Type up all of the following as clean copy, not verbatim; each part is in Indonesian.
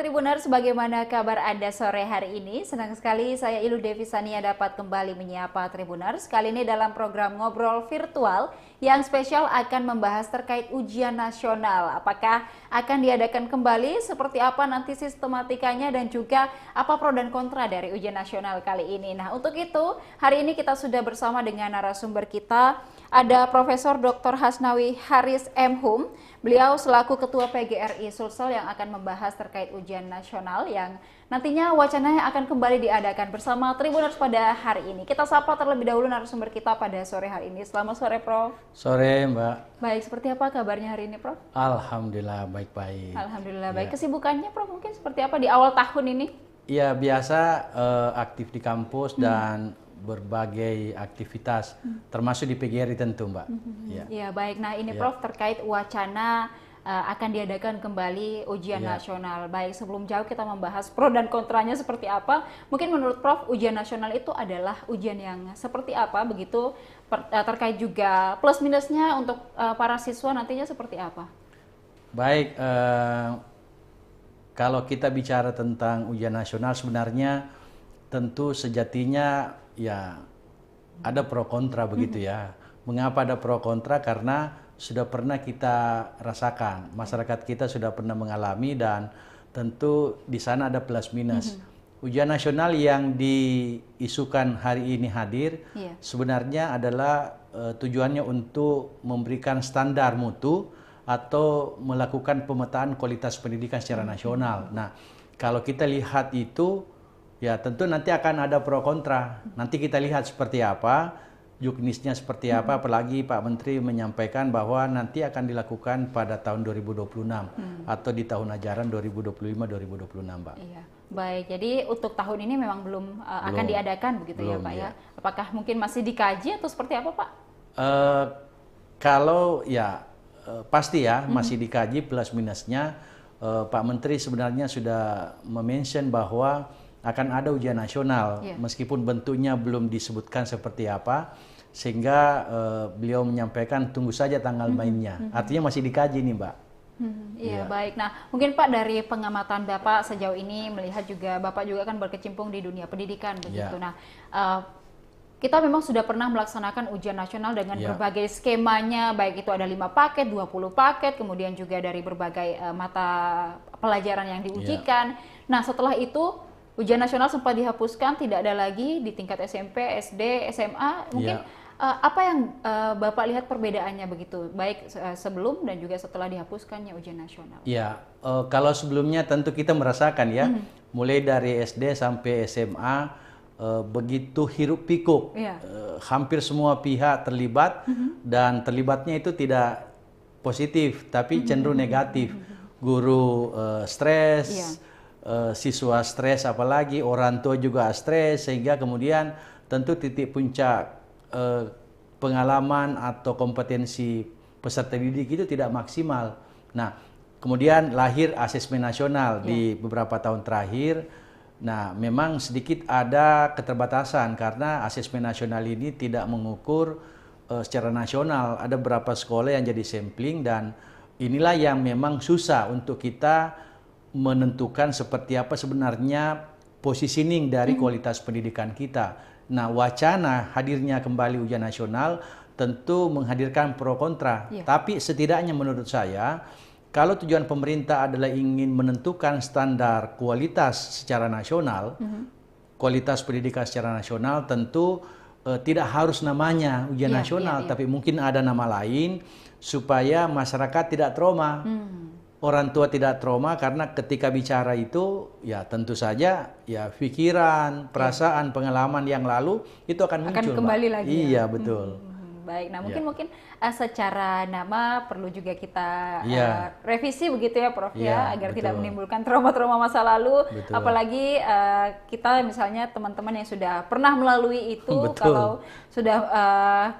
Tribuners, bagaimana kabar Anda sore hari ini? Senang sekali saya Ilu Devi Sania dapat kembali menyapa Tribuners. Kali ini dalam program Ngobrol Virtual yang spesial akan membahas terkait ujian nasional. Apakah akan diadakan kembali, seperti apa nanti sistematikanya, dan juga apa pro dan kontra dari ujian nasional kali ini. Nah, untuk itu hari ini kita sudah bersama dengan narasumber kita. Ada Profesor Dr. Hasnawi Haris M. Hum. Beliau selaku Ketua PGRI Sulsel yang akan membahas terkait ujian nasional yang nantinya wacananya akan kembali diadakan bersama Tribuners pada hari ini. Kita sapa terlebih dahulu narasumber kita pada sore hari ini. Selamat sore, Prof. Sore, Mbak. Baik, seperti apa kabarnya hari ini, Prof? Alhamdulillah baik-baik. Alhamdulillah baik. Ya. Kesibukannya, Prof, mungkin seperti apa di awal tahun ini? Ya, biasa aktif di kampus dan berbagai aktivitas, termasuk di PGRI tentu, Mbak. Ya, baik. Nah, ini Prof terkait wacana akan diadakan kembali ujian nasional. Baik, sebelum jauh kita membahas pro dan kontranya seperti apa. Mungkin menurut Prof, ujian nasional itu adalah ujian yang seperti apa, begitu terkait juga plus minusnya untuk para siswa nantinya seperti apa? Baik, kalau kita bicara tentang ujian nasional sebenarnya tentu sejatinya ya ada pro kontra begitu ya. Mengapa ada pro kontra? Karena sudah pernah kita rasakan, masyarakat kita sudah pernah mengalami, dan tentu di sana ada plus minus. Ujian nasional yang diisukan hari ini hadir sebenarnya adalah tujuannya untuk memberikan standar mutu atau melakukan pemetaan kualitas pendidikan secara nasional. Nah, kalau kita lihat itu, ya tentu nanti akan ada pro kontra. Nanti kita lihat seperti apa, juknisnya seperti apa, apalagi Pak Menteri menyampaikan bahwa nanti akan dilakukan pada tahun 2026 atau di tahun ajaran 2025-2026, Pak. Iya. Baik, jadi untuk tahun ini memang belum akan diadakan begitu ya, Pak ya? Apakah mungkin masih dikaji atau seperti apa, Pak? Kalau ya pasti ya masih dikaji plus minusnya. Pak Menteri sebenarnya sudah mention bahwa akan ada ujian nasional, meskipun bentuknya belum disebutkan seperti apa, sehingga beliau menyampaikan tunggu saja tanggal mainnya. Artinya masih dikaji nih, Mbak. Iya, baik. Nah, mungkin Pak dari pengamatan Bapak sejauh ini melihat juga Bapak juga kan berkecimpung di dunia pendidikan begitu. Nah, kita memang sudah pernah melaksanakan ujian nasional dengan berbagai skemanya, baik itu ada 5 paket, 20 paket, kemudian juga dari berbagai mata pelajaran yang diujikan. Nah, setelah itu ujian nasional sempat dihapuskan, tidak ada lagi di tingkat SMP, SD, SMA. Mungkin apa yang Bapak lihat perbedaannya begitu, baik sebelum dan juga setelah dihapuskannya ujian nasional? Ya, kalau sebelumnya tentu kita merasakan ya, mulai dari SD sampai SMA, begitu hiruk pikuk, hampir semua pihak terlibat, dan terlibatnya itu tidak positif, tapi cenderung negatif. Guru stres, siswa stres, apalagi orang tua juga stres, sehingga kemudian tentu titik puncak pengalaman atau kompetensi peserta didik itu tidak maksimal. Nah, kemudian lahir asesmen nasional di beberapa tahun terakhir. Nah, memang sedikit ada keterbatasan karena asesmen nasional ini tidak mengukur secara nasional. Ada beberapa sekolah yang jadi sampling, dan inilah yang memang susah untuk kita menentukan seperti apa sebenarnya positioning dari kualitas pendidikan kita. Nah, wacana hadirnya kembali ujian nasional tentu menghadirkan pro kontra. Tapi setidaknya menurut saya, kalau tujuan pemerintah adalah ingin menentukan standar kualitas secara nasional, kualitas pendidikan secara nasional, tentu tidak harus namanya ujian nasional, tapi mungkin ada nama lain supaya masyarakat tidak trauma. Orang tua tidak trauma, karena ketika bicara itu ya tentu saja ya pikiran, perasaan, pengalaman yang lalu itu akan muncul. Akan kembali lagi. Iya, betul. Baik, nah mungkin secara nama perlu juga kita revisi begitu ya, Prof, agar tidak menimbulkan trauma-trauma masa lalu. Apalagi kita misalnya teman-teman yang sudah pernah melalui itu, kalau sudah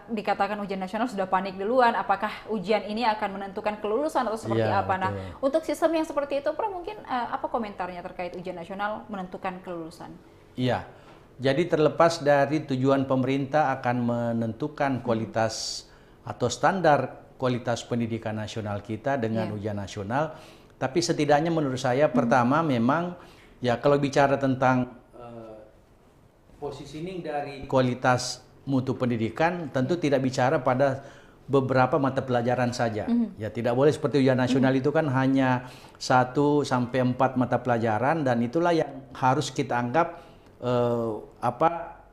dikatakan ujian nasional sudah panik duluan, apakah ujian ini akan menentukan kelulusan atau seperti apa. Nah, untuk sistem yang seperti itu, Prof, mungkin apa komentarnya terkait ujian nasional menentukan kelulusan? Iya. Jadi terlepas dari tujuan pemerintah akan menentukan kualitas atau standar kualitas pendidikan nasional kita dengan ujian nasional, Tapi setidaknya menurut saya pertama memang ya kalau bicara tentang positioning dari kualitas mutu pendidikan tentu tidak bicara pada beberapa mata pelajaran saja. Ya tidak boleh seperti ujian nasional itu kan hanya 1 sampai 4 mata pelajaran, dan itulah yang harus kita anggap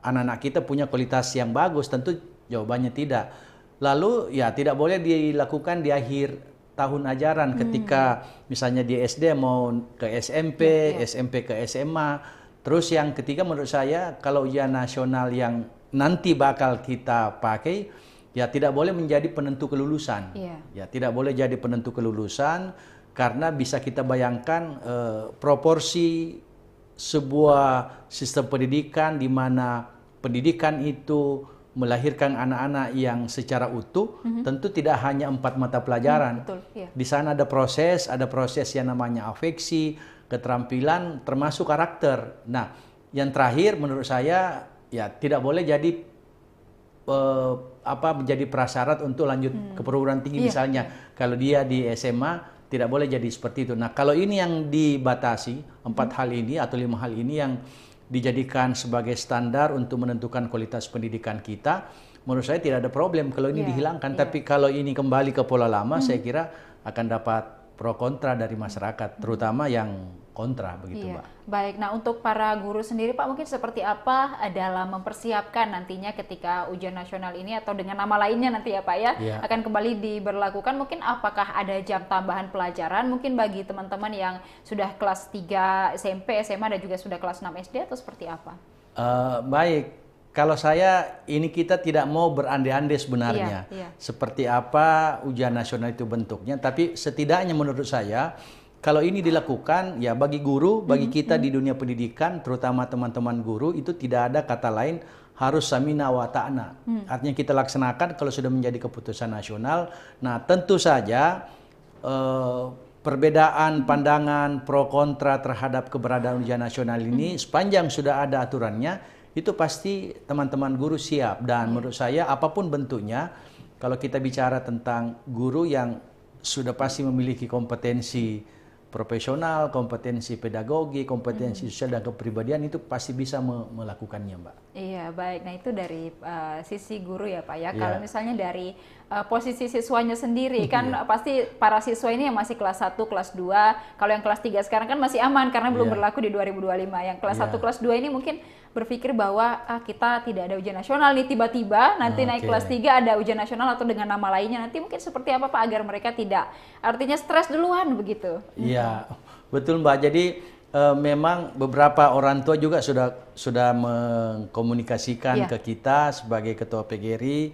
anak-anak kita punya kualitas yang bagus. Tentu jawabannya tidak. Lalu ya tidak boleh dilakukan di akhir tahun ajaran ketika misalnya di SD mau ke SMP, SMP ke SMA. Terus yang ketiga menurut saya kalau ujian nasional yang nanti bakal kita pakai ya tidak boleh menjadi penentu kelulusan. Ya tidak boleh jadi penentu kelulusan karena bisa kita bayangkan proporsi sebuah sistem pendidikan di mana pendidikan itu melahirkan anak-anak yang secara utuh, tentu tidak hanya 4 mata pelajaran. Di sana ada proses yang namanya afeksi, keterampilan, termasuk karakter. Nah, yang terakhir menurut saya ya tidak boleh jadi menjadi prasyarat untuk lanjut ke perguruan tinggi misalnya. Kalau dia di SMA tidak boleh jadi seperti itu. Nah, kalau ini yang dibatasi 4 hal ini atau 5 hal ini yang dijadikan sebagai standar untuk menentukan kualitas pendidikan kita, menurut saya tidak ada problem kalau ini dihilangkan. Tapi kalau ini kembali ke pola lama, saya kira akan dapat pro kontra dari masyarakat, terutama yang kontra begitu, Mbak. Baik, nah untuk para guru sendiri Pak, mungkin seperti apa dalam mempersiapkan nantinya ketika ujian nasional ini atau dengan nama lainnya nanti ya Pak ya, akan kembali diberlakukan, mungkin apakah ada jam tambahan pelajaran mungkin bagi teman-teman yang sudah kelas 3 SMP, SMA dan juga sudah kelas 6 SD atau seperti apa? Baik, kalau saya ini kita tidak mau berandai-andai sebenarnya seperti apa ujian nasional itu bentuknya, tapi setidaknya menurut saya kalau ini dilakukan ya bagi guru, bagi kita di dunia pendidikan, terutama teman-teman guru itu tidak ada kata lain harus samina wa ta'na. Artinya kita laksanakan kalau sudah menjadi keputusan nasional. Nah, tentu saja perbedaan pandangan pro kontra terhadap keberadaan ujian nasional ini sepanjang sudah ada aturannya itu pasti teman-teman guru siap, dan menurut saya apapun bentuknya kalau kita bicara tentang guru yang sudah pasti memiliki kompetensi profesional, kompetensi pedagogi, kompetensi sosial dan kepribadian itu pasti bisa melakukannya, Mbak. Iya, baik. Nah, itu dari sisi guru ya, Pak ya. Kalau misalnya dari posisi siswanya sendiri kan pasti para siswa ini yang masih kelas 1, kelas 2, kalau yang kelas 3 sekarang kan masih aman karena belum berlaku di 2025. Yang kelas 1, kelas 2 ini mungkin berpikir bahwa kita tidak ada ujian nasional nih, tiba-tiba nanti naik kelas 3 ada ujian nasional atau dengan nama lainnya, nanti mungkin seperti apa Pak agar mereka tidak artinya stres duluan begitu. Iya, betul Mbak. Jadi memang beberapa orang tua juga sudah mengkomunikasikan ke kita sebagai ketua PGRI.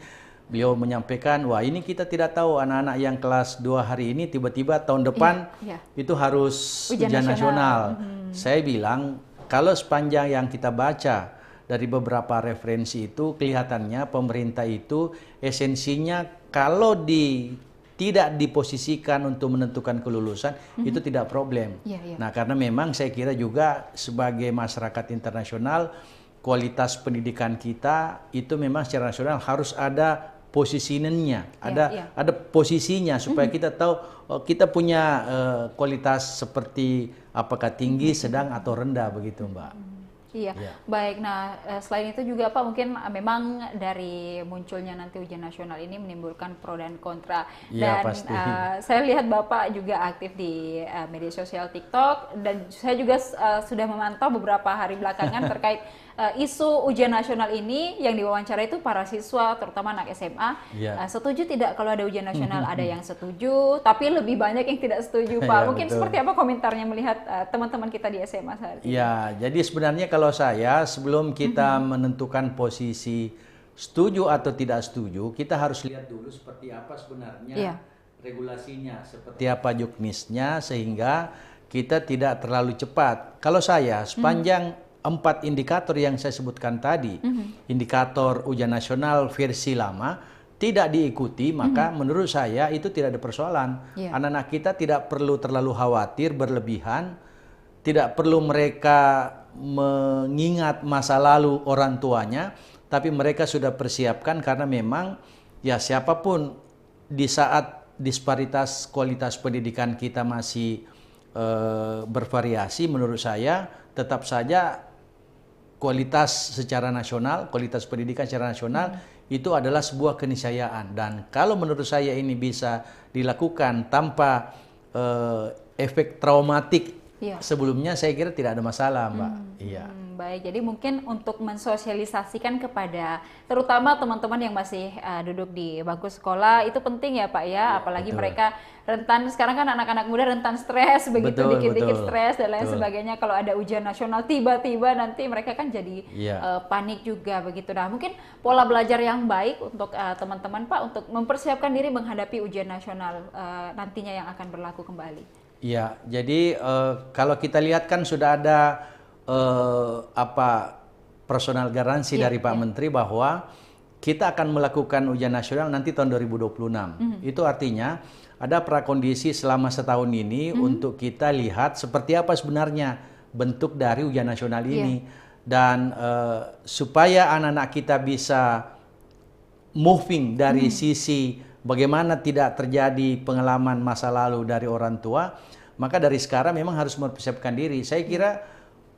Beliau menyampaikan, wah ini kita tidak tahu anak-anak yang kelas 2 hari ini tiba-tiba tahun depan itu harus ujian nasional. Saya bilang, kalau sepanjang yang kita baca dari beberapa referensi itu kelihatannya pemerintah itu esensinya kalau tidak diposisikan untuk menentukan kelulusan itu tidak problem. Nah, karena memang saya kira juga sebagai masyarakat internasional kualitas pendidikan kita itu memang secara nasional harus ada positioningnya, ada posisinya supaya kita tahu kita punya kualitas seperti apakah tinggi, sedang atau rendah begitu, Mbak. Baik. Nah, selain itu juga Pak, mungkin memang dari munculnya nanti ujian nasional ini menimbulkan pro dan kontra. Dan saya lihat Bapak juga aktif di media sosial TikTok, dan saya juga sudah memantau beberapa hari belakangan terkait isu ujian nasional ini. Yang diwawancara itu para siswa, terutama anak SMA, setuju tidak kalau ada ujian nasional? Ada yang setuju, tapi lebih banyak yang tidak setuju, Pak. Mungkin seperti apa komentarnya melihat teman-teman kita di SMA saat ini? Ya, jadi sebenarnya kalau saya sebelum kita menentukan posisi setuju atau tidak setuju, kita harus lihat dulu seperti apa sebenarnya regulasinya, seperti apa juknisnya, sehingga kita tidak terlalu cepat. Kalau saya sepanjang 4 indikator yang saya sebutkan tadi, indikator ujian nasional versi lama tidak diikuti, maka menurut saya itu tidak ada persoalan. Anak-anak kita tidak perlu terlalu khawatir berlebihan, tidak perlu mereka mengingat masa lalu orang tuanya, tapi mereka sudah persiapkan karena memang ya siapapun di saat disparitas kualitas pendidikan kita masih bervariasi, menurut saya tetap saja kualitas secara nasional, kualitas pendidikan secara nasional itu adalah sebuah keniscayaan. Dan kalau menurut saya ini bisa dilakukan tanpa efek traumatik sebelumnya, saya kira tidak ada masalah, Mbak. Iya. Baik, jadi mungkin untuk mensosialisasikan kepada terutama teman-teman yang masih duduk di bangku sekolah itu penting ya Pak ya, apalagi mereka rentan, sekarang kan anak-anak muda rentan stres, begitu dikit-dikit stres dan lain sebagainya. Kalau ada ujian nasional tiba-tiba nanti mereka kan jadi panik juga begitu. Nah mungkin pola belajar yang baik untuk teman-teman Pak untuk mempersiapkan diri menghadapi ujian nasional nantinya yang akan berlaku kembali. Iya, jadi kalau kita lihat kan sudah ada personal garansi dari Pak Menteri bahwa kita akan melakukan ujian nasional nanti tahun 2026. Itu artinya ada prakondisi selama setahun ini untuk kita lihat seperti apa sebenarnya bentuk dari ujian nasional ini. Dan supaya anak-anak kita bisa moving dari sisi bagaimana tidak terjadi pengalaman masa lalu dari orang tua, maka dari sekarang memang harus mempersiapkan diri. Saya kira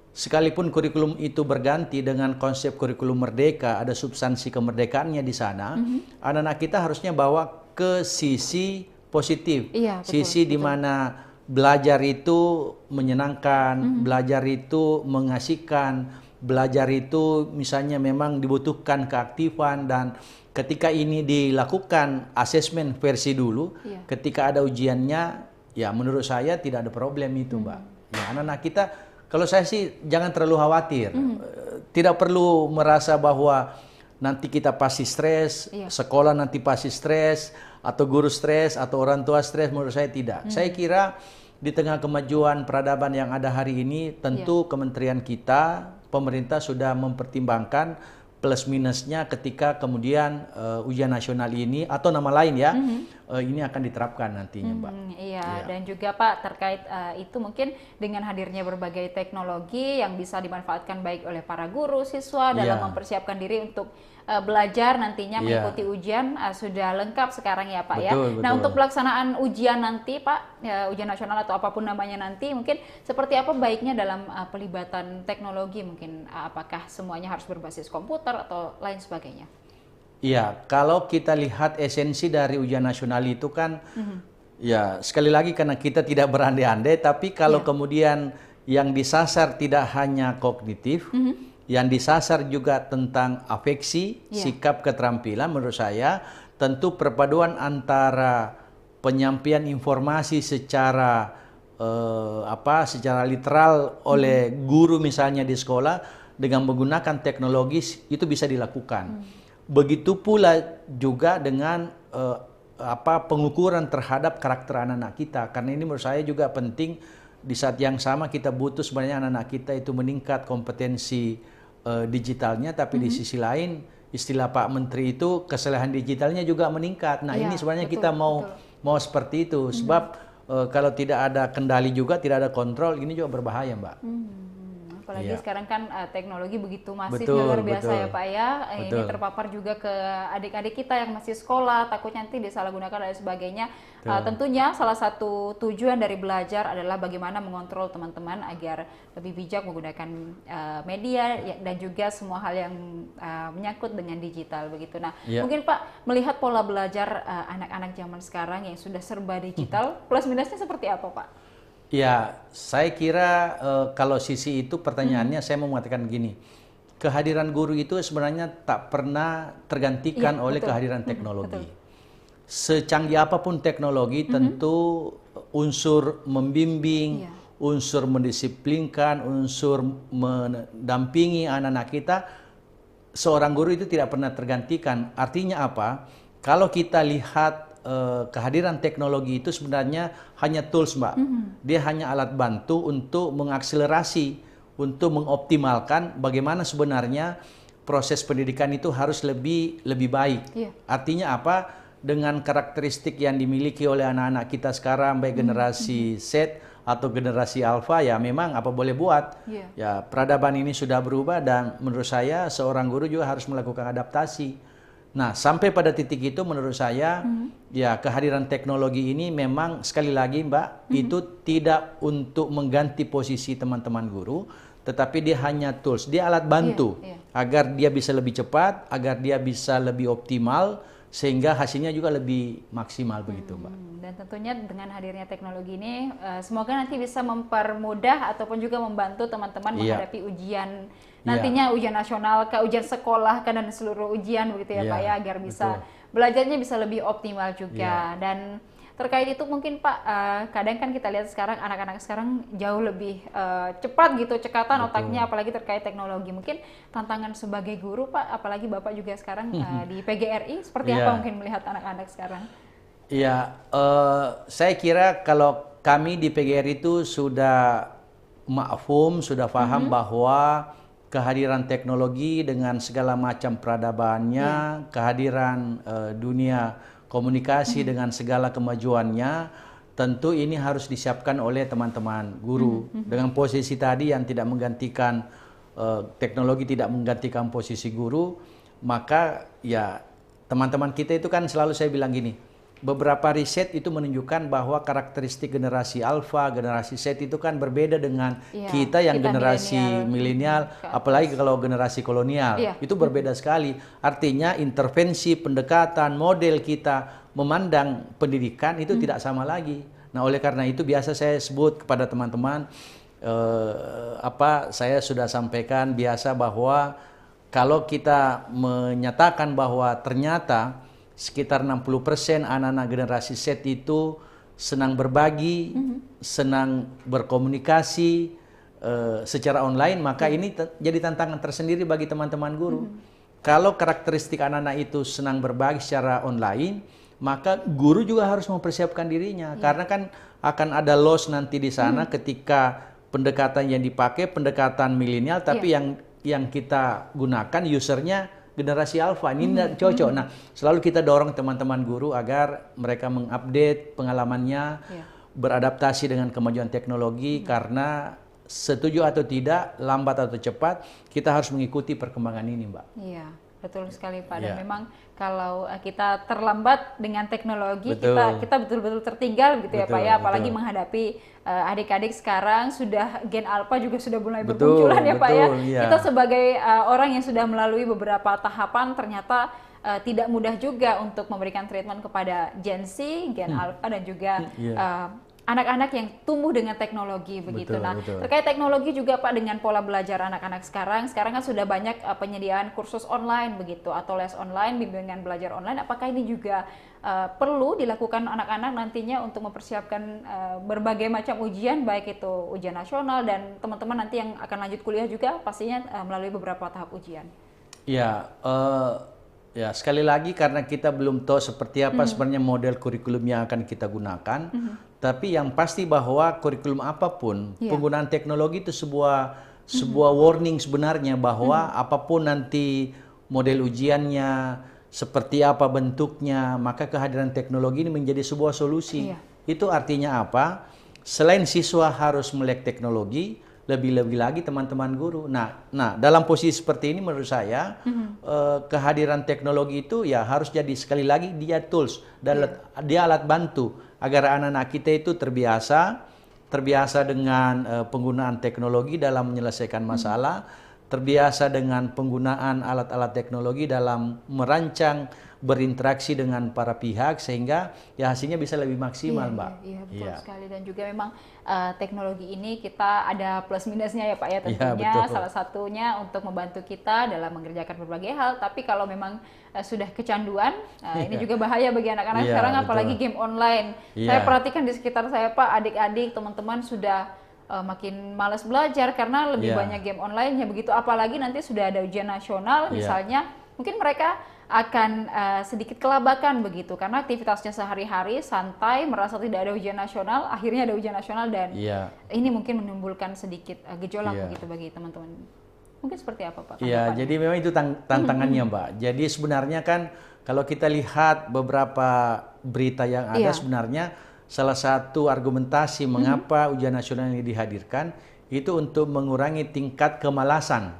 sekalipun kurikulum itu berganti dengan konsep kurikulum merdeka, ada substansi kemerdekaannya di sana, anak-anak kita harusnya bawa ke sisi positif, sisi di mana belajar itu menyenangkan, belajar itu mengasihkan, belajar itu misalnya memang dibutuhkan keaktifan, dan ketika ini dilakukan asesmen versi dulu, ketika ada ujiannya, ya menurut saya tidak ada problem itu, Mbak. Ya, anak-anak kita, kalau saya sih jangan terlalu khawatir, tidak perlu merasa bahwa nanti kita pasti stres, sekolah nanti pasti stres, atau guru stres, atau orang tua stres. Menurut saya tidak. Saya kira di tengah kemajuan peradaban yang ada hari ini, tentu kementerian kita, pemerintah sudah mempertimbangkan plus minusnya ketika kemudian ujian nasional ini atau nama lain ya, ini akan diterapkan nantinya, Mbak. Iya, dan juga Pak terkait itu mungkin dengan hadirnya berbagai teknologi yang bisa dimanfaatkan baik oleh para guru, siswa dalam mempersiapkan diri untuk belajar nantinya mengikuti ujian sudah lengkap sekarang ya Pak ya. Nah untuk pelaksanaan ujian nanti Pak, ujian nasional atau apapun namanya nanti, mungkin seperti apa baiknya dalam pelibatan teknologi, mungkin apakah semuanya harus berbasis komputer atau lain sebagainya? Iya, kalau kita lihat esensi dari ujian nasional itu kan, ya sekali lagi karena kita tidak berandai-andai, tapi kalau kemudian yang disasar tidak hanya kognitif, yang disasar juga tentang afeksi, sikap, keterampilan, menurut saya tentu perpaduan antara penyampaian informasi secara secara literal oleh guru misalnya di sekolah dengan menggunakan teknologi itu bisa dilakukan. Begitu pula juga dengan pengukuran terhadap karakter anak-anak kita, karena ini menurut saya juga penting. Di saat yang sama kita butuh sebenarnya anak-anak kita itu meningkat kompetensi digitalnya, tapi di sisi lain istilah Pak Menteri itu kesalahan digitalnya juga meningkat. Nah ini sebenarnya kita mau seperti itu, sebab kalau tidak ada kendali juga, tidak ada kontrol, ini juga berbahaya, Mbak. Apalagi sekarang kan teknologi begitu masif, luar biasa ya Pak ya. Ini terpapar juga ke adik-adik kita yang masih sekolah, takutnya nanti disalahgunakan dan sebagainya. Tentunya salah satu tujuan dari belajar adalah bagaimana mengontrol teman-teman agar lebih bijak menggunakan media dan juga semua hal yang menyangkut dengan digital begitu. Nah, mungkin Pak melihat pola belajar anak-anak zaman sekarang yang sudah serba digital, plus minusnya seperti apa Pak? Ya, saya kira kalau sisi itu pertanyaannya saya mau mengatakan gini, kehadiran guru itu sebenarnya tak pernah tergantikan oleh kehadiran teknologi. Secanggih apapun teknologi, tentu unsur membimbing, unsur mendisiplinkan, unsur mendampingi anak-anak kita, seorang guru itu tidak pernah tergantikan. Artinya apa? Kalau kita lihat kehadiran teknologi itu sebenarnya hanya tools, Mbak. Dia hanya alat bantu untuk mengakselerasi, untuk mengoptimalkan bagaimana sebenarnya proses pendidikan itu harus lebih baik. Artinya apa? Dengan karakteristik yang dimiliki oleh anak-anak kita sekarang, baik generasi Z atau generasi Alpha, ya memang apa boleh buat. Ya peradaban ini sudah berubah dan menurut saya seorang guru juga harus melakukan adaptasi. Nah, sampai pada titik itu menurut saya ya kehadiran teknologi ini memang sekali lagi Mbak itu tidak untuk mengganti posisi teman-teman guru, tetapi dia hanya tools, dia alat bantu agar dia bisa lebih cepat, agar dia bisa lebih optimal sehingga hasilnya juga lebih maksimal begitu Mbak. Dan tentunya dengan hadirnya teknologi ini semoga nanti bisa mempermudah ataupun juga membantu teman-teman menghadapi ujian nantinya, ujian nasional, ujian sekolah dan seluruh ujian begitu ya Pak ya, agar bisa belajarnya bisa lebih optimal juga. Dan terkait itu mungkin Pak, kadang kan kita lihat sekarang anak-anak sekarang jauh lebih cepat gitu cekatan otaknya, apalagi terkait teknologi. Mungkin tantangan sebagai guru Pak, apalagi Bapak juga sekarang di PGRI, seperti apa mungkin melihat anak-anak sekarang? Iya, saya kira kalau kami di PGRI itu sudah mafhum, sudah paham bahwa kehadiran teknologi dengan segala macam peradabannya, kehadiran dunia komunikasi dengan segala kemajuannya, tentu ini harus disiapkan oleh teman-teman guru. Dengan posisi tadi yang tidak menggantikan, teknologi tidak menggantikan posisi guru, maka ya teman-teman kita itu kan selalu saya bilang gini, beberapa riset itu menunjukkan bahwa karakteristik generasi alfa, generasi Z itu kan berbeda dengan kita yang generasi milenial, apalagi kalau generasi kolonial, itu berbeda sekali. Artinya intervensi, pendekatan, model kita memandang pendidikan itu tidak sama lagi. Nah, oleh karena itu biasa saya sebut kepada teman-teman, saya sudah sampaikan biasa bahwa kalau kita menyatakan bahwa ternyata sekitar 60% anak-anak generasi Z itu senang berbagi, senang berkomunikasi secara online, maka ini jadi tantangan tersendiri bagi teman-teman guru. Kalau karakteristik anak-anak itu senang berbagi secara online, maka guru juga harus mempersiapkan dirinya, karena kan akan ada loss nanti di sana ketika pendekatan yang dipakai pendekatan milenial, tapi yang kita gunakan usernya generasi alfa, ini tidak cocok. Nah, selalu kita dorong teman-teman guru agar mereka mengupdate pengalamannya, beradaptasi dengan kemajuan teknologi, karena setuju atau tidak, lambat atau cepat, kita harus mengikuti perkembangan ini, Mbak. Iya, betul sekali Pak. Dan memang kalau kita terlambat dengan teknologi, kita betul-betul tertinggal gitu ya Pak ya, apalagi menghadapi adik-adik sekarang sudah gen alpha juga sudah mulai bermunculan ya Pak ya. Kita sebagai orang yang sudah melalui beberapa tahapan ternyata tidak mudah juga untuk memberikan treatment kepada Gen Z, gen alpha dan juga anak-anak yang tumbuh dengan teknologi begitu. Terkait teknologi juga Pak, dengan pola belajar anak-anak sekarang kan sudah banyak penyediaan kursus online begitu atau les online, bimbingan belajar online. Apakah ini juga perlu dilakukan anak-anak nantinya untuk mempersiapkan berbagai macam ujian, baik itu ujian nasional dan teman-teman nanti yang akan lanjut kuliah juga pastinya melalui beberapa tahap ujian? Ya, sekali lagi karena kita belum tahu seperti apa sebenarnya model kurikulum yang akan kita gunakan, tapi yang pasti bahwa kurikulum apapun, penggunaan teknologi itu sebuah warning sebenarnya, bahwa apapun nanti model ujiannya, seperti apa bentuknya, maka kehadiran teknologi ini menjadi sebuah solusi. Itu artinya apa? Selain siswa harus melek teknologi, lebih-lebih lagi teman-teman guru. Nah, dalam posisi seperti ini menurut saya kehadiran teknologi itu ya harus jadi, sekali lagi, dia tools dan dia alat bantu agar anak-anak kita itu terbiasa dengan penggunaan teknologi dalam menyelesaikan masalah, terbiasa dengan penggunaan alat-alat teknologi dalam merancang, berinteraksi dengan para pihak, sehingga ya hasilnya bisa lebih maksimal, Mbak. Iya, betul sekali. Dan juga memang teknologi ini kita ada plus minusnya ya Pak ya, tentunya salah satunya untuk membantu kita dalam mengerjakan berbagai hal, tapi kalau memang sudah kecanduan, ini juga bahaya bagi anak-anak sekarang, apalagi game online. Saya perhatikan di sekitar saya Pak, adik-adik, teman-teman sudah makin malas belajar karena lebih banyak game online-nya begitu, apalagi nanti sudah ada ujian nasional misalnya, mungkin mereka akan sedikit kelabakan begitu karena aktivitasnya sehari-hari santai, merasa tidak ada ujian nasional, akhirnya ada ujian nasional dan ini mungkin menimbulkan sedikit gejolak begitu bagi teman-teman. Mungkin seperti apa Pak? Iya, jadi memang itu tantangannya Mbak. Jadi sebenarnya kan kalau kita lihat beberapa berita yang ada, sebenarnya salah satu argumentasi mengapa ujian nasional ini dihadirkan itu untuk mengurangi tingkat kemalasan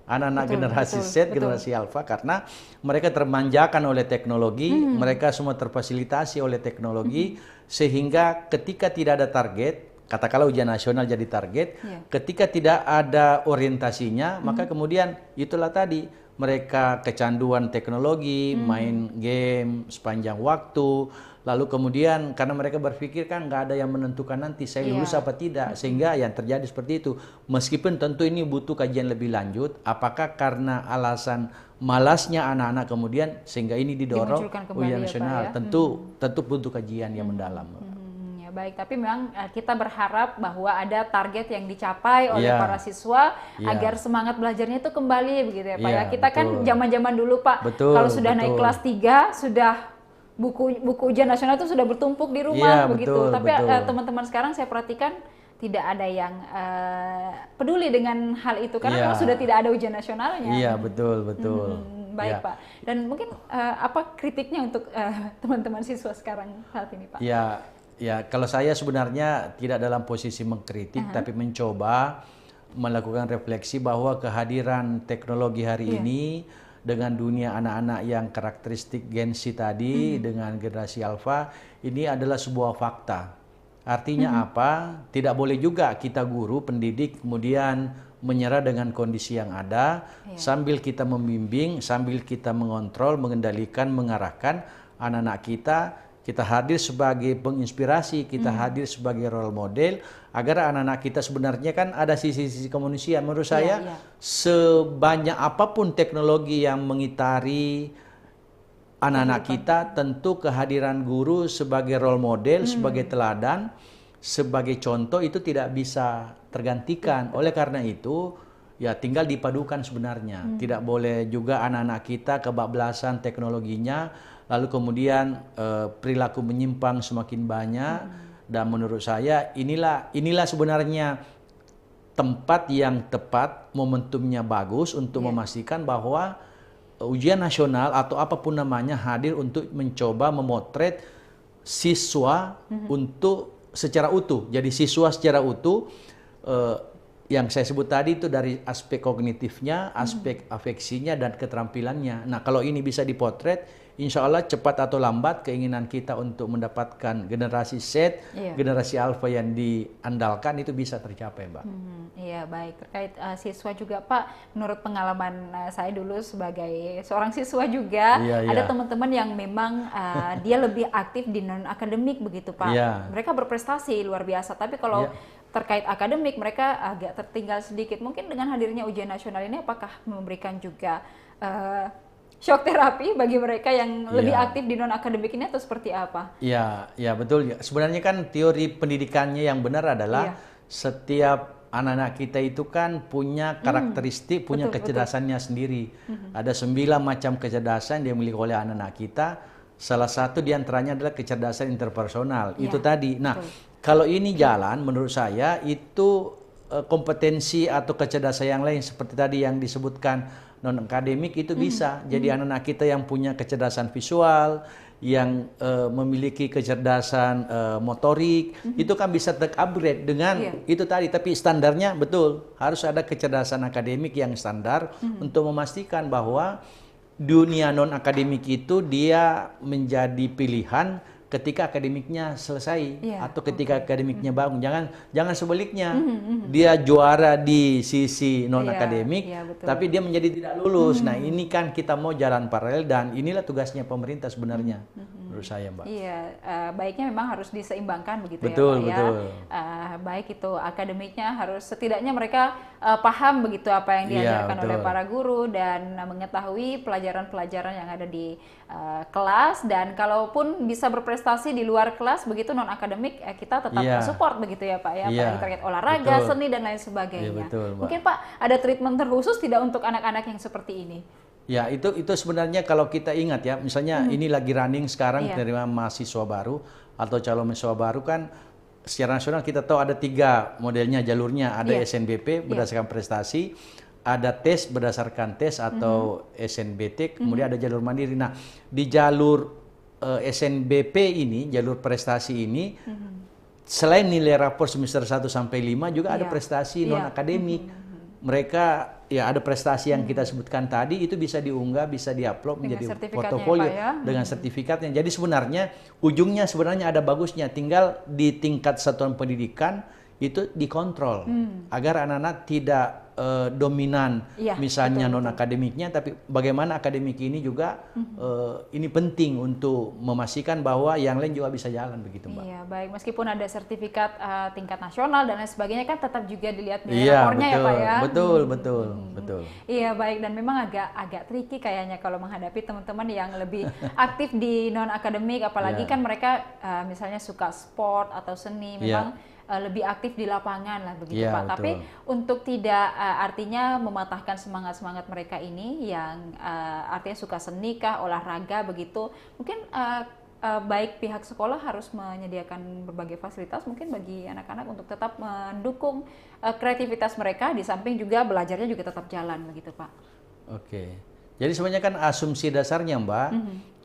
anak-anak generasi Z, generasi Alpha, karena mereka termanjakan oleh teknologi, mereka semua terfasilitasi oleh teknologi, sehingga ketika tidak ada target, katakanlah ujian nasional jadi target, ketika tidak ada orientasinya, maka kemudian itulah tadi, mereka kecanduan teknologi, main game sepanjang waktu, lalu kemudian karena mereka berpikir kan nggak ada yang menentukan nanti saya lulus apa tidak, sehingga yang terjadi seperti itu. Meskipun tentu ini butuh kajian lebih lanjut, apakah karena alasan malasnya anak-anak kemudian sehingga ini didorong ujian nasional, tentu butuh kajian yang mendalam. Baik, tapi memang kita berharap bahwa ada target yang dicapai oleh para siswa agar semangat belajarnya itu kembali begitu ya Pak ya. Kita kan zaman-zaman dulu Pak, kalau sudah naik kelas 3 sudah buku ujian nasional itu sudah bertumpuk di rumah begitu. Tapi teman-teman sekarang saya perhatikan tidak ada yang peduli dengan hal itu karena memang sudah tidak ada ujian nasionalnya. Iya, betul. Baik Pak. Dan mungkin apa kritiknya untuk teman-teman siswa sekarang saat ini Pak? Ya, kalau saya sebenarnya tidak dalam posisi mengkritik, tapi mencoba melakukan refleksi bahwa kehadiran teknologi hari ini dengan dunia anak-anak yang karakteristik Gen Z tadi, dengan generasi Alpha, ini adalah sebuah fakta. Artinya apa? Tidak boleh juga kita guru, pendidik, kemudian menyerah dengan kondisi yang ada, sambil kita membimbing, sambil kita mengontrol, mengendalikan, mengarahkan anak-anak kita hadir sebagai penginspirasi, kita hadir sebagai role model, agar anak-anak kita sebenarnya kan ada sisi-sisi kemanusiaan. Menurut saya, sebanyak apapun teknologi yang mengitari anak-anak kita, tentu kehadiran guru sebagai role model, sebagai teladan, sebagai contoh itu tidak bisa tergantikan. Oleh karena itu, ya tinggal dipadukan sebenarnya. Tidak boleh juga anak-anak kita kebablasan teknologinya, lalu kemudian perilaku menyimpang semakin banyak, dan menurut saya inilah sebenarnya tempat yang tepat, momentumnya bagus untuk memastikan bahwa ujian nasional atau apapun namanya hadir untuk mencoba memotret siswa untuk secara utuh. Jadi siswa secara utuh, yang saya sebut tadi itu dari aspek kognitifnya, aspek afeksinya, dan keterampilannya. Nah, kalau ini bisa dipotret, insya Allah cepat atau lambat keinginan kita untuk mendapatkan generasi Z, generasi Alpha yang diandalkan itu bisa tercapai, Mbak. Iya, baik. Terkait siswa juga, Pak, menurut pengalaman saya dulu sebagai seorang siswa juga, ada teman-teman yang memang dia lebih aktif di non-akademik begitu, Pak. Mereka berprestasi luar biasa, tapi kalau terkait akademik mereka agak tertinggal sedikit. Mungkin dengan hadirnya ujian nasional ini apakah memberikan juga shock terapi bagi mereka yang lebih aktif di non-akademik ini atau seperti apa? Ya betul. Sebenarnya kan teori pendidikannya yang benar adalah setiap anak-anak kita itu kan punya karakteristik, punya kecerdasannya sendiri. Ada 9 macam kecerdasan yang dimiliki oleh anak-anak kita. Salah satu diantaranya adalah kecerdasan interpersonal. Itu tadi. Nah, kalau ini jalan, menurut saya itu kompetensi atau kecerdasan yang lain seperti tadi yang disebutkan non-akademik itu bisa. Jadi anak-anak kita yang punya kecerdasan visual, yang memiliki kecerdasan motorik, itu kan bisa ter-upgrade dengan itu tadi. Tapi standarnya betul, harus ada kecerdasan akademik yang standar untuk memastikan bahwa dunia non-akademik itu dia menjadi pilihan ketika akademiknya selesai atau ketika akademiknya bangun. Jangan sebaliknya. Dia juara di sisi non akademik, tapi dia menjadi tidak lulus. Nah, ini kan kita mau jalan paralel, dan inilah tugasnya pemerintah sebenarnya, menurut saya, Mbak. Iya, baiknya memang harus diseimbangkan begitu, betul, ya, Pak. Betul. Baik itu akademiknya harus setidaknya mereka paham begitu apa yang diajarkan oleh para guru dan mengetahui pelajaran-pelajaran yang ada di kelas, dan kalaupun bisa berprestasi di luar kelas begitu non akademik, kita tetap support begitu ya Pak ya, apalagi terkait olahraga, seni dan lain sebagainya. Mungkin Pak ada treatment terkhusus tidak untuk anak-anak yang seperti ini? Ya, itu sebenarnya kalau kita ingat ya, misalnya ini lagi running sekarang menerima mahasiswa baru atau calon mahasiswa baru kan, secara nasional kita tahu ada 3 modelnya jalurnya, ada SNBP berdasarkan prestasi, ada tes berdasarkan tes atau SNBT, kemudian ada jalur mandiri. Nah, di jalur SNBP ini, jalur prestasi ini, selain nilai rapor semester 1 sampai 5 juga ada prestasi non akademik. Mereka ya ada prestasi yang kita sebutkan tadi itu bisa diunggah, bisa diupload menjadi portofolio dengan sertifikatnya. Jadi sebenarnya ujungnya sebenarnya ada bagusnya, tinggal di tingkat satuan pendidikan itu dikontrol agar anak-anak tidak dominan misalnya non akademiknya, tapi bagaimana akademik ini juga ini penting untuk memastikan bahwa yang lain juga bisa jalan begitu, Mbak. Iya, baik, meskipun ada sertifikat tingkat nasional dan lain sebagainya kan tetap juga dilihat nilai rapornya ya Pak ya. Betul. Iya, baik, dan memang agak tricky kayaknya kalau menghadapi teman-teman yang lebih aktif di non akademik, apalagi kan mereka misalnya suka sport atau seni, memang lebih aktif di lapangan lah begitu Pak. Betul. Tapi untuk tidak artinya mematahkan semangat mereka ini yang artinya suka seni kah, olahraga begitu, mungkin baik pihak sekolah harus menyediakan berbagai fasilitas mungkin bagi anak-anak untuk tetap mendukung kreativitas mereka, di samping juga belajarnya juga tetap jalan begitu Pak. Oke. Jadi sebenarnya kan asumsi dasarnya Mbak,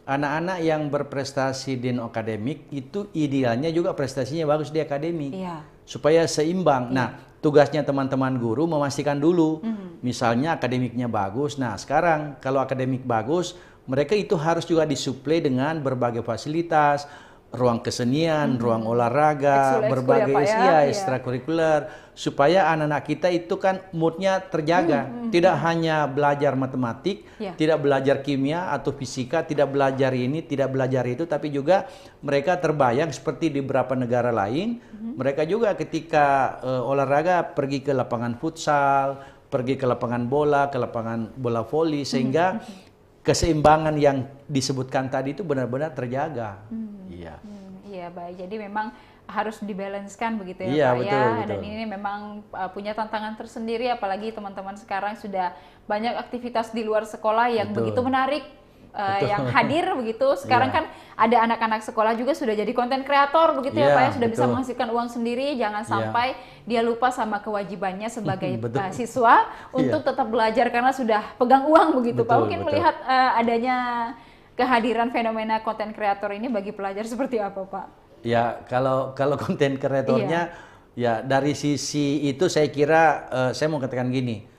anak-anak yang berprestasi di non-akademik itu idealnya juga prestasinya bagus di akademik, supaya seimbang. Nah, tugasnya teman-teman guru memastikan dulu, misalnya akademiknya bagus. Nah, sekarang kalau akademik bagus, mereka itu harus juga disuplai dengan berbagai fasilitas, ruang kesenian, ruang olahraga, berbagai ekstrakurikuler, supaya anak-anak kita itu kan moodnya terjaga, tidak hanya belajar matematik, tidak belajar kimia atau fisika, tidak belajar ini, tidak belajar itu, tapi juga mereka terbayang seperti di beberapa negara lain, mereka juga ketika olahraga pergi ke lapangan futsal, pergi ke lapangan bola, ke lapangan bola voli, sehingga keseimbangan yang disebutkan tadi itu benar-benar terjaga. Iya, baik. Jadi memang harus dibalanskan begitu ya Pak ya. Dan ini memang punya tantangan tersendiri, apalagi teman-teman sekarang sudah banyak aktivitas di luar sekolah yang begitu menarik, yang hadir begitu. Sekarang kan ada anak-anak sekolah juga sudah jadi konten kreator begitu ya Pak ya, sudah bisa menghasilkan uang sendiri. Jangan sampai dia lupa sama kewajibannya sebagai siswa untuk tetap belajar karena sudah pegang uang begitu Pak. Mungkin melihat adanya kehadiran fenomena konten kreator ini bagi pelajar seperti apa Pak? Ya, kalau konten kreatornya ya dari sisi itu saya kira saya mau katakan gini,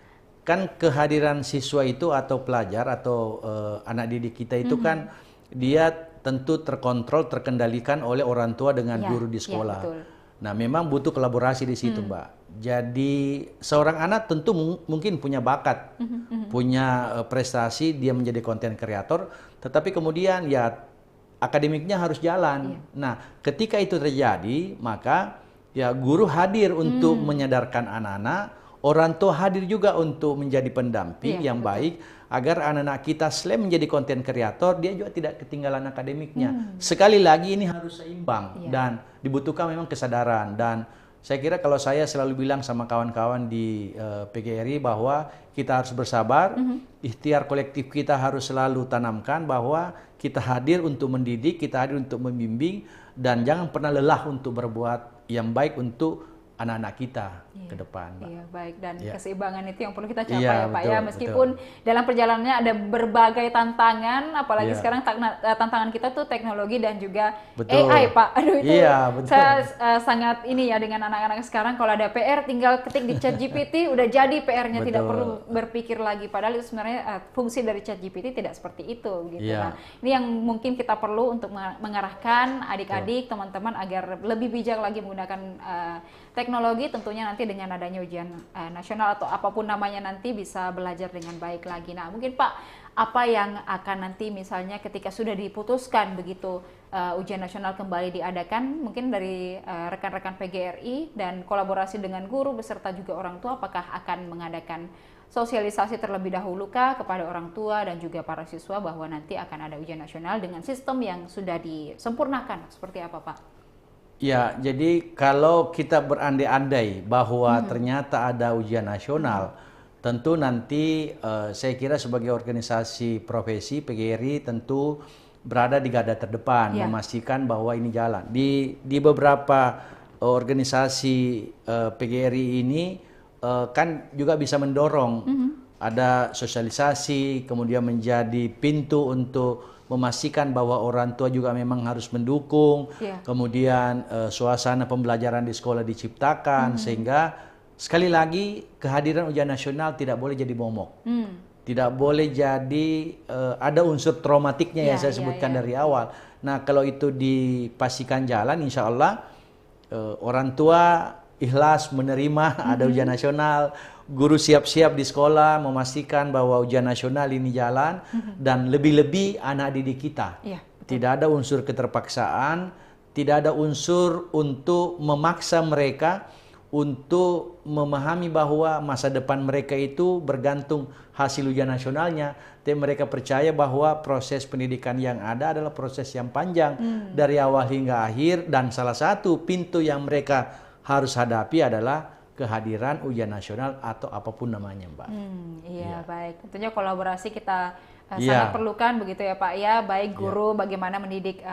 kan kehadiran siswa itu atau pelajar atau anak didik kita itu kan dia tentu terkontrol, terkendalikan oleh orang tua dengan guru di sekolah. Nah, memang butuh kolaborasi di situ, Mbak. Jadi seorang anak tentu mungkin punya bakat, punya prestasi, dia menjadi konten kreator, tetapi kemudian ya akademiknya harus jalan. Nah, ketika itu terjadi, maka ya guru hadir untuk menyadarkan anak-anak, orang tua hadir juga untuk menjadi pendamping yang baik, agar anak-anak kita selain menjadi konten kreator, dia juga tidak ketinggalan akademiknya. Sekali lagi ini harus seimbang dan dibutuhkan memang kesadaran. Dan saya kira kalau saya selalu bilang sama kawan-kawan di PGRI bahwa kita harus bersabar, ikhtiar kolektif kita harus selalu tanamkan bahwa kita hadir untuk mendidik, kita hadir untuk membimbing, dan jangan pernah lelah untuk berbuat yang baik untuk anak-anak kita ke depan, Mbak. Iya, baik, dan keseimbangan itu yang perlu kita capai ya Pak ya, meskipun dalam perjalanannya ada berbagai tantangan, apalagi sekarang tantangan kita tuh teknologi dan juga AI Pak. Aduh itu saya sangat ini ya dengan anak-anak sekarang, kalau ada PR tinggal ketik di ChatGPT udah jadi PR-nya, tidak perlu berpikir lagi, padahal itu sebenarnya fungsi dari ChatGPT tidak seperti itu gitu. Nah, ini yang mungkin kita perlu untuk mengarahkan adik-adik, teman-teman agar lebih bijak lagi menggunakan teknologi, tentunya nanti dengan adanya ujian nasional atau apapun namanya nanti bisa belajar dengan baik lagi. Nah, mungkin Pak, apa yang akan nanti misalnya ketika sudah diputuskan begitu ujian nasional kembali diadakan, mungkin dari rekan-rekan PGRI dan kolaborasi dengan guru beserta juga orang tua, apakah akan mengadakan sosialisasi terlebih dahulu kah kepada orang tua dan juga para siswa bahwa nanti akan ada ujian nasional dengan sistem yang sudah disempurnakan, seperti apa Pak? Ya, jadi kalau kita berandai-andai bahwa ternyata ada ujian nasional, tentu nanti saya kira sebagai organisasi profesi PGRI tentu berada di garda terdepan, memastikan bahwa ini jalan. Di beberapa organisasi PGRI ini kan juga bisa mendorong, ada sosialisasi, kemudian menjadi pintu untuk memastikan bahwa orang tua juga memang harus mendukung, kemudian suasana pembelajaran di sekolah diciptakan, sehingga sekali lagi kehadiran ujian nasional tidak boleh jadi momok. Tidak boleh jadi ada unsur traumatiknya yang saya sebutkan dari awal. Nah, kalau itu dipastikan jalan, insya Allah orang tua ikhlas menerima ada ujian nasional, guru siap-siap di sekolah memastikan bahwa ujian nasional ini jalan, dan lebih-lebih anak didik kita. Tidak ada unsur keterpaksaan, tidak ada unsur untuk memaksa mereka untuk memahami bahwa masa depan mereka itu bergantung hasil ujian nasionalnya. Tapi mereka percaya bahwa proses pendidikan yang ada adalah proses yang panjang dari awal hingga akhir, dan salah satu pintu yang mereka harus hadapi adalah kehadiran ujian nasional atau apapun namanya, Mbak. Baik. Tentunya kolaborasi kita sangat perlukan begitu ya Pak ya, baik guru bagaimana mendidik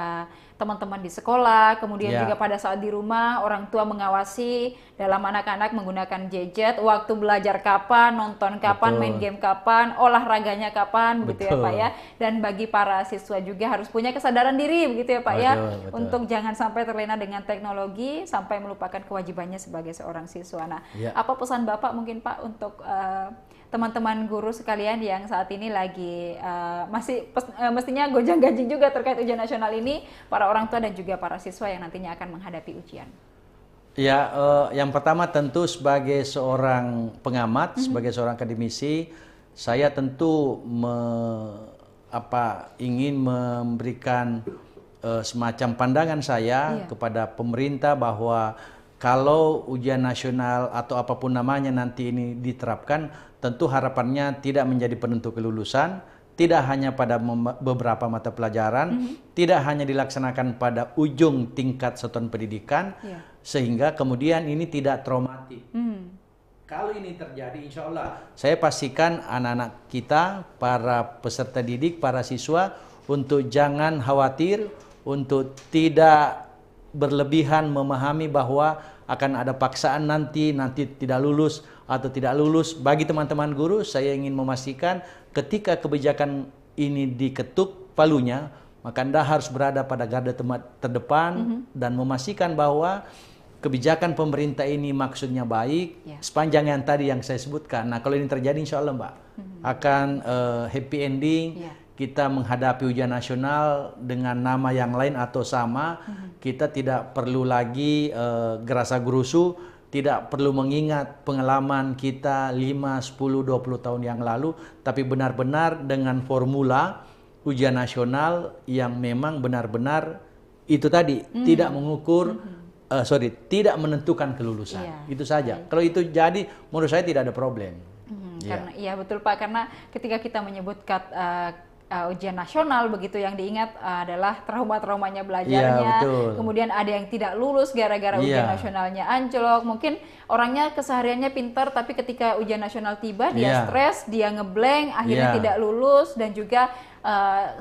teman-teman di sekolah, kemudian juga pada saat di rumah orang tua mengawasi dalam anak-anak menggunakan gadget, waktu belajar kapan, nonton kapan, main game kapan, olahraganya kapan begitu ya Pak ya. Dan bagi para siswa juga harus punya kesadaran diri begitu ya Pak ya, untuk jangan sampai terlena dengan teknologi sampai melupakan kewajibannya sebagai seorang siswa. Nah, apa pesan Bapak mungkin Pak untuk teman-teman guru sekalian yang saat ini lagi mestinya gonjang-ganjing juga terkait ujian nasional ini, para orang tua dan juga para siswa yang nantinya akan menghadapi ujian? Ya, yang pertama tentu sebagai seorang pengamat, sebagai seorang akademisi, saya tentu ingin memberikan semacam pandangan saya kepada pemerintah bahwa kalau ujian nasional atau apapun namanya nanti ini diterapkan, tentu harapannya tidak menjadi penentu kelulusan, tidak hanya pada beberapa mata pelajaran, tidak hanya dilaksanakan pada ujung tingkat satuan pendidikan, sehingga kemudian ini tidak traumatik. Kalau ini terjadi, insya Allah saya pastikan anak-anak kita, para peserta didik, para siswa, untuk jangan khawatir, untuk tidak berlebihan memahami bahwa akan ada paksaan nanti tidak lulus atau tidak lulus. Bagi teman-teman guru, saya ingin memastikan ketika kebijakan ini diketuk palunya, maka Anda harus berada pada garda terdepan dan memastikan bahwa kebijakan pemerintah ini maksudnya baik, sepanjang yang tadi yang saya sebutkan. Nah, kalau ini terjadi, insya Allah Mbak, akan happy ending. Kita menghadapi ujian nasional dengan nama yang lain atau sama. Kita tidak perlu lagi gerasa gerusu, tidak perlu mengingat pengalaman kita 5, 10, 20 tahun yang lalu, tapi benar-benar dengan formula ujian nasional yang memang benar-benar itu tadi tidak mengukur, tidak menentukan kelulusan. Itu saja. Kalau itu jadi, menurut saya tidak ada problem. Karena betul Pak, karena ketika kita menyebut ujian nasional begitu, yang diingat adalah trauma-traumanya belajarnya, kemudian ada yang tidak lulus gara-gara ujian nasionalnya anjlok, mungkin orangnya kesehariannya pintar tapi ketika ujian nasional tiba dia stres, dia ngeblank, akhirnya tidak lulus. Dan juga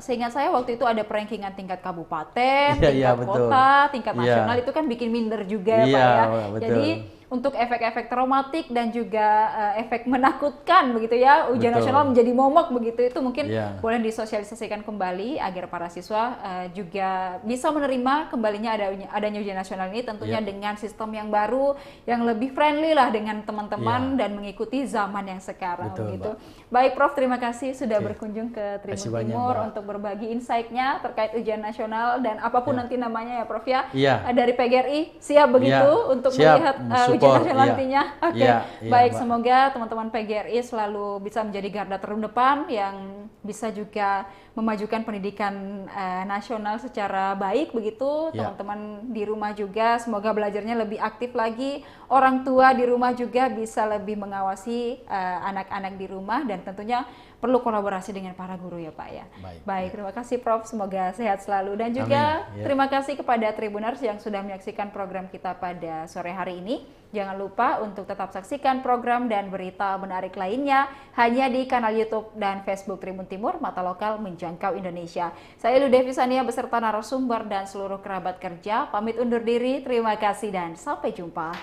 seingat saya waktu itu ada perankingan tingkat kabupaten, tingkat kota, tingkat nasional, itu kan bikin minder juga ya Pak ya. Jadi untuk efek-efek traumatik dan juga efek menakutkan begitu ya, ujian nasional menjadi momok begitu, itu mungkin boleh disosialisasikan kembali agar para siswa juga bisa menerima kembalinya adanya ujian nasional ini, tentunya dengan sistem yang baru, yang lebih friendly lah dengan teman-teman dan mengikuti zaman yang sekarang begitu. Baik Prof, terima kasih sudah berkunjung ke Tribun Timur untuk berbagi insight-nya terkait ujian nasional dan apapun nanti namanya ya Prof ya. Dari PGRI siap begitu untuk melihat ujian nasional nantinya. Baik, semoga teman-teman PGRI selalu bisa menjadi garda terdepan yang bisa juga memajukan pendidikan nasional secara baik begitu. Teman-teman di rumah juga semoga belajarnya lebih aktif lagi. Orang tua di rumah juga bisa lebih mengawasi anak-anak di rumah, dan tentunya perlu kolaborasi dengan para guru ya Pak ya. Baik, terima kasih Prof, semoga sehat selalu, dan juga terima kasih kepada Tribuners yang sudah menyaksikan program kita pada sore hari ini. Jangan lupa untuk tetap saksikan program dan berita menarik lainnya hanya di kanal YouTube dan Facebook Tribun Timur, mata lokal menjangkau Indonesia. Saya Ilu Devisania beserta narasumber dan seluruh kerabat kerja pamit undur diri. Terima kasih dan sampai jumpa.